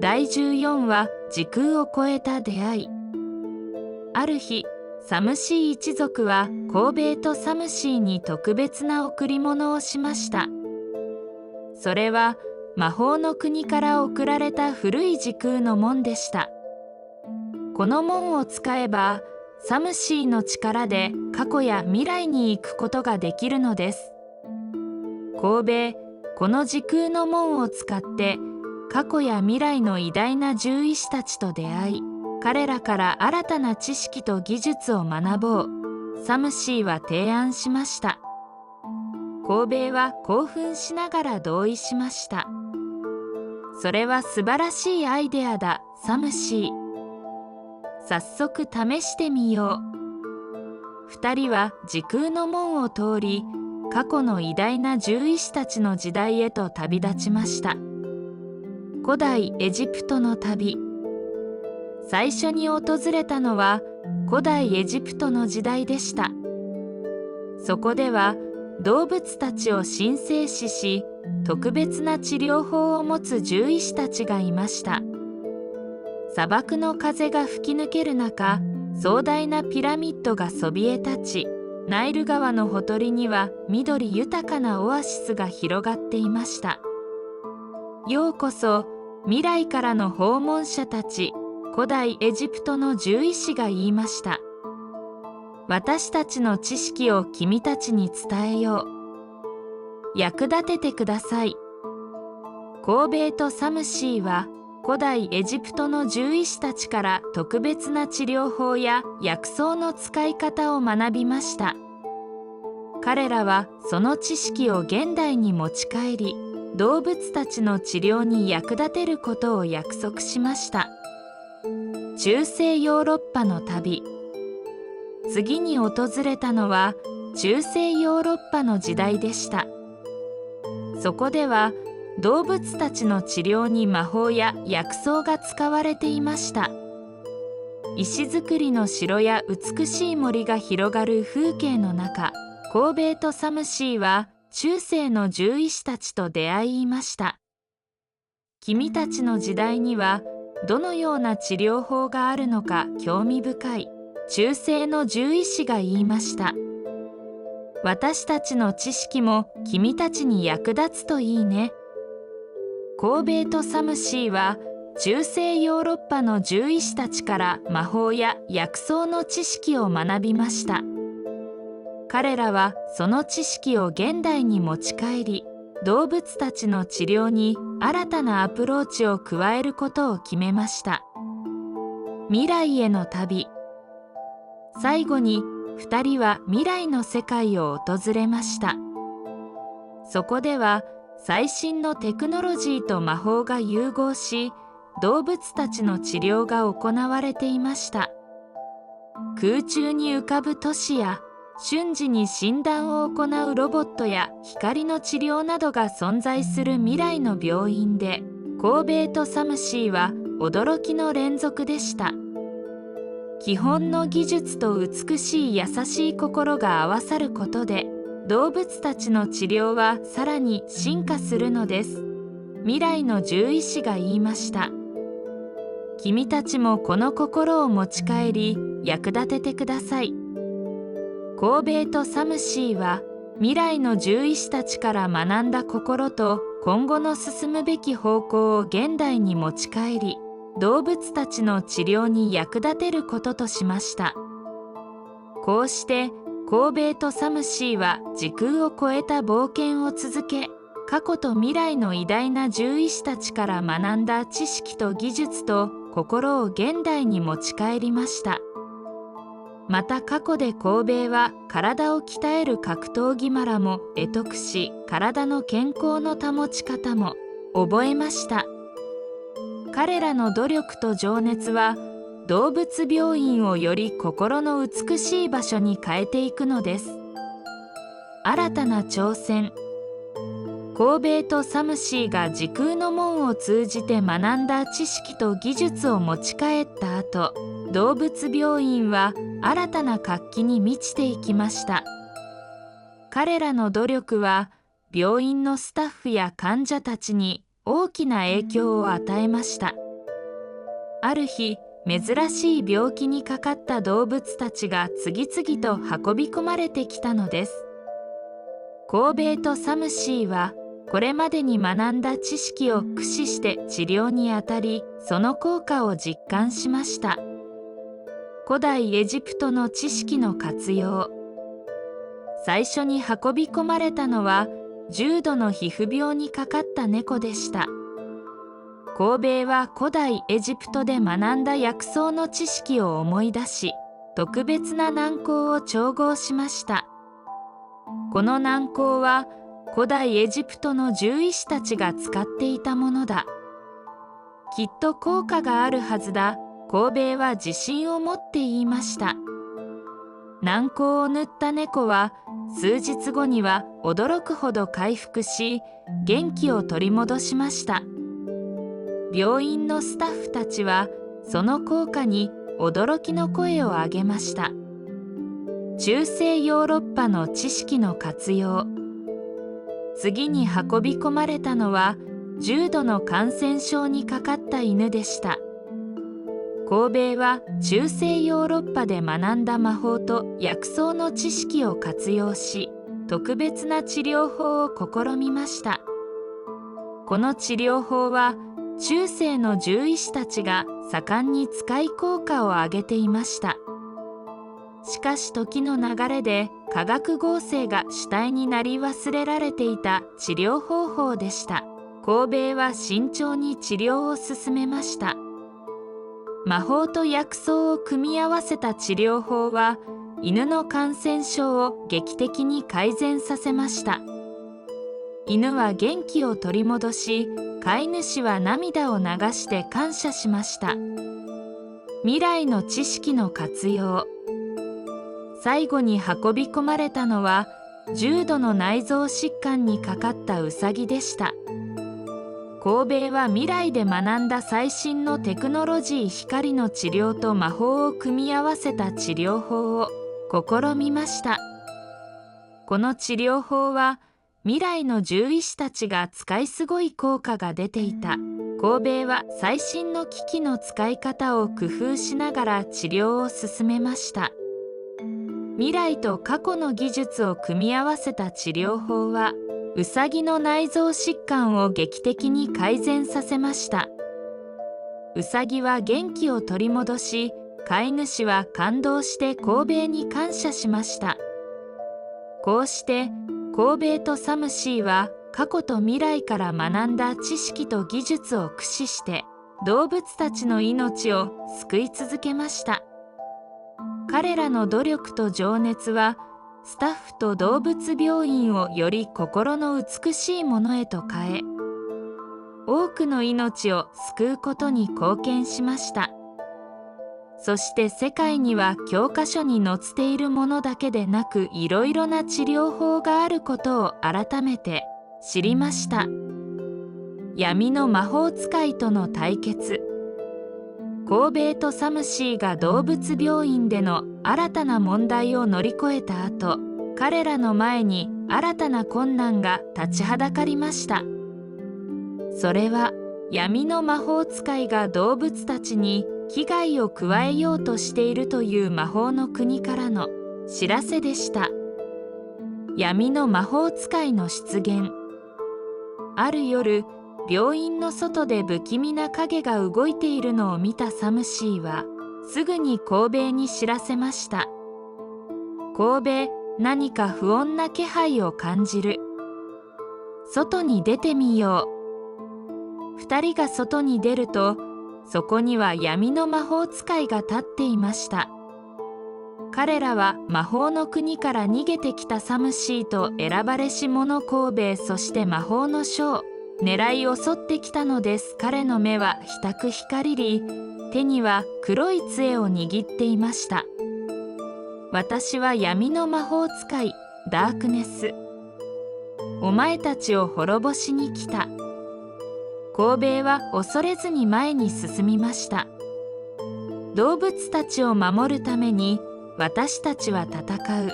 第14話、時空を超えた出会い。ある日、サムシー一族はコウベイとサムシーに特別な贈り物をしました。それは魔法の国から贈られた古い時空の門でした。この門を使えば、サムシーの力で過去や未来に行くことができるのです。コウベイ、この時空の門を使って過去や未来の偉大な獣医師たちと出会い、彼らから新たな知識と技術を学ぼう、サムシーは提案しました。コウベイは興奮しながら同意しました。それは素晴らしいアイデアだ、サムシー。早速試してみよう。二人は時空の門を通り、過去の偉大な獣医師たちの時代へと旅立ちました。古代エジプトの旅。最初に訪れたのは古代エジプトの時代でした。そこでは動物たちを神聖視し、特別な治療法を持つ獣医師たちがいました。砂漠の風が吹き抜ける中、壮大なピラミッドがそびえ立ち、ナイル川のほとりには緑豊かなオアシスが広がっていました。ようこそ未来からの訪問者たち、古代エジプトの獣医師が言いました。私たちの知識を君たちに伝えよう。役立ててください。コウベイとサムシーは古代エジプトの獣医師たちから特別な治療法や薬草の使い方を学びました。彼らはその知識を現代に持ち帰り、動物たちの治療に役立てることを約束しました。中世ヨーロッパの旅。次に訪れたのは中世ヨーロッパの時代でした。そこでは動物たちの治療に魔法や薬草が使われていました。石造りの城や美しい森が広がる風景の中、コウベイとサムシーは中世の獣医師たちと出会いました。君たちの時代にはどのような治療法があるのか興味深い、中世の獣医師が言いました。私たちの知識も君たちに役立つといいね。コウベイとサムシーは中世ヨーロッパの獣医師たちから魔法や薬草の知識を学びました。彼らはその知識を現代に持ち帰り、動物たちの治療に新たなアプローチを加えることを決めました。未来への旅。最後に2人は未来の世界を訪れました。そこでは最新のテクノロジーと魔法が融合し、動物たちの治療が行われていました。空中に浮かぶ都市や瞬時に診断を行うロボットや光の治療などが存在する未来の病院で、コウベイとサムシーは驚きの連続でした。基本の技術と美しい優しい心が合わさることで、動物たちの治療はさらに進化するのです。未来の獣医師が言いました。君たちもこの心を持ち帰り、役立ててください。コウベイとサムシーは未来の獣医師たちから学んだ心と今後の進むべき方向を現代に持ち帰り、動物たちの治療に役立てることとしました。こうしてコウベイとサムシーは時空を超えた冒険を続け、過去と未来の偉大な獣医師たちから学んだ知識と技術と心を現代に持ち帰りました。また過去でコウベイは体を鍛える格闘技マラも会得し、体の健康の保ち方も覚えました。彼らの努力と情熱は動物病院をより心の美しい場所に変えていくのです。新たな挑戦。コウベイとサムシーが時空の門を通じて学んだ知識と技術を持ち帰った後、動物病院は新たな活気に満ちていきました。彼らの努力は病院のスタッフや患者たちに大きな影響を与えました。ある日、珍しい病気にかかった動物たちが次々と運び込まれてきたのです。コウベイとサムシーは、これまでに学んだ知識を駆使して治療にあたり、その効果を実感しました。古代エジプトの知識の活用。最初に運び込まれたのは、重度の皮膚病にかかった猫でした。コウベイは古代エジプトで学んだ薬草の知識を思い出し、特別な軟膏を調合しました。この軟膏は、古代エジプトの獣医師たちが使っていたものだ。きっと効果があるはずだ。コウベイは自信を持って言いました。軟膏を塗った猫は数日後には驚くほど回復し、元気を取り戻しました。病院のスタッフたちはその効果に驚きの声を上げました。中世ヨーロッパの知識の活用。次に運び込まれたのは重度の感染症にかかった犬でした。コウベイは中世ヨーロッパで学んだ魔法と薬草の知識を活用し、特別な治療法を試みました。この治療法は中世の獣医師たちが盛んに使い効果を上げていました。しかし時の流れで化学合成が主体になり忘れられていた治療方法でした。コウベイは慎重に治療を進めました。魔法と薬草を組み合わせた治療法は犬の感染症を劇的に改善させました。犬は元気を取り戻し、飼い主は涙を流して感謝しました。未来の知識の活用。最後に運び込まれたのは重度の内臓疾患にかかったウサギでした。コウベイは未来で学んだ最新のテクノロジー光の治療と魔法を組み合わせた治療法を試みました。この治療法は未来の獣医師たちが使いすごい効果が出ていた。コウベイは最新の機器の使い方を工夫しながら治療を進めました。未来と過去の技術を組み合わせた治療法はウサギの内臓疾患を劇的に改善させました。ウサギは元気を取り戻し、飼い主は感動してコウベイに感謝しました。こうしてコウベイとサムシーは過去と未来から学んだ知識と技術を駆使して動物たちの命を救い続けました。彼らの努力と情熱はスタッフと動物病院をより心の美しいものへと変え、多くの命を救うことに貢献しました。そして世界には教科書に載っているものだけでなく、いろいろな治療法があることを改めて知りました。闇の魔法使いとの対決。コウベイとサムシーが動物病院での新たな問題を乗り越えた後、彼らの前に新たな困難が立ちはだかりました。それは闇の魔法使いが動物たちに危害を加えようとしているという魔法の国からの知らせでした。闇の魔法使いの出現。ある夜、病院の外で不気味な影が動いているのを見たサムシーはすぐにコウベイに知らせました。コウベイ、何か不穏な気配を感じる。外に出てみよう。二人が外に出ると、そこには闇の魔法使いが立っていました。彼らは魔法の国から逃げてきたサムシーと選ばれし者コウベイ、そして魔法の書を狙い襲ってきたのです。彼の目はひたく光り、手には黒い杖を握っていました。私は闇の魔法使い、ダークネス。お前たちを滅ぼしに来た。コウベイは恐れずに前に進みました。動物たちを守るために私たちは戦う。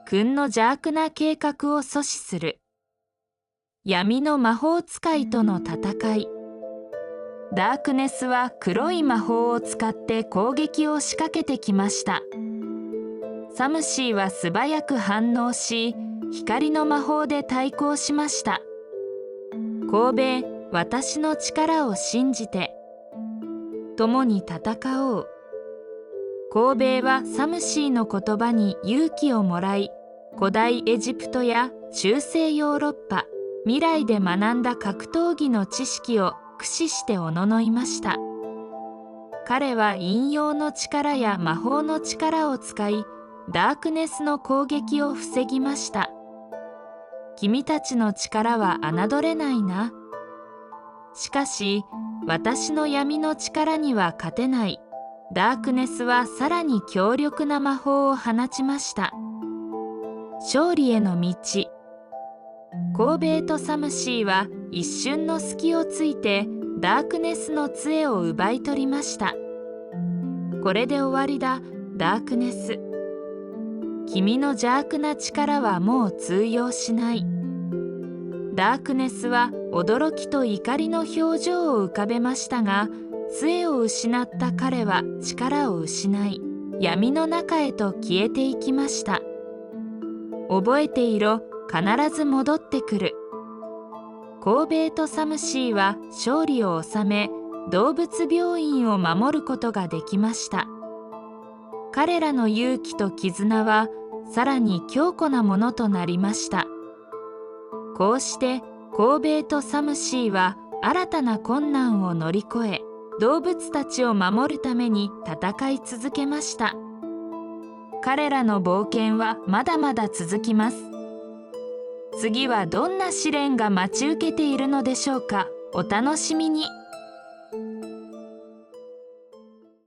君の邪悪な計画を阻止する。闇の魔法使いとの戦い。ダークネスは黒い魔法を使って攻撃を仕掛けてきました。サムシーは素早く反応し、光の魔法で対抗しました。コウベイ、私の力を信じて。共に戦おう。コウベイはサムシーの言葉に勇気をもらい、古代エジプトや中世ヨーロッパ、未来で学んだ格闘技の知識を駆使しておののいました。彼は引用の力や魔法の力を使い、ダークネスの攻撃を防ぎました。君たちの力は侮れないな。しかし、私の闇の力には勝てない。ダークネスはさらに強力な魔法を放ちました。勝利への道。コウベイとサムシーは一瞬の隙をついてダークネスの杖を奪い取りました。これで終わりだ、ダークネス。君の邪悪な力はもう通用しない。ダークネスは驚きと怒りの表情を浮かべましたが、杖を失った彼は力を失い、闇の中へと消えていきました。覚えていろ、必ず戻ってくる。コウベイとサムシーは勝利を収め、動物病院を守ることができました。彼らの勇気と絆はさらに強固なものとなりました。こうしてコウベイとサムシーは新たな困難を乗り越え、動物たちを守るために戦い続けました。彼らの冒険はまだまだ続きます。次はどんな試練が待ち受けているのでしょうか。お楽しみに。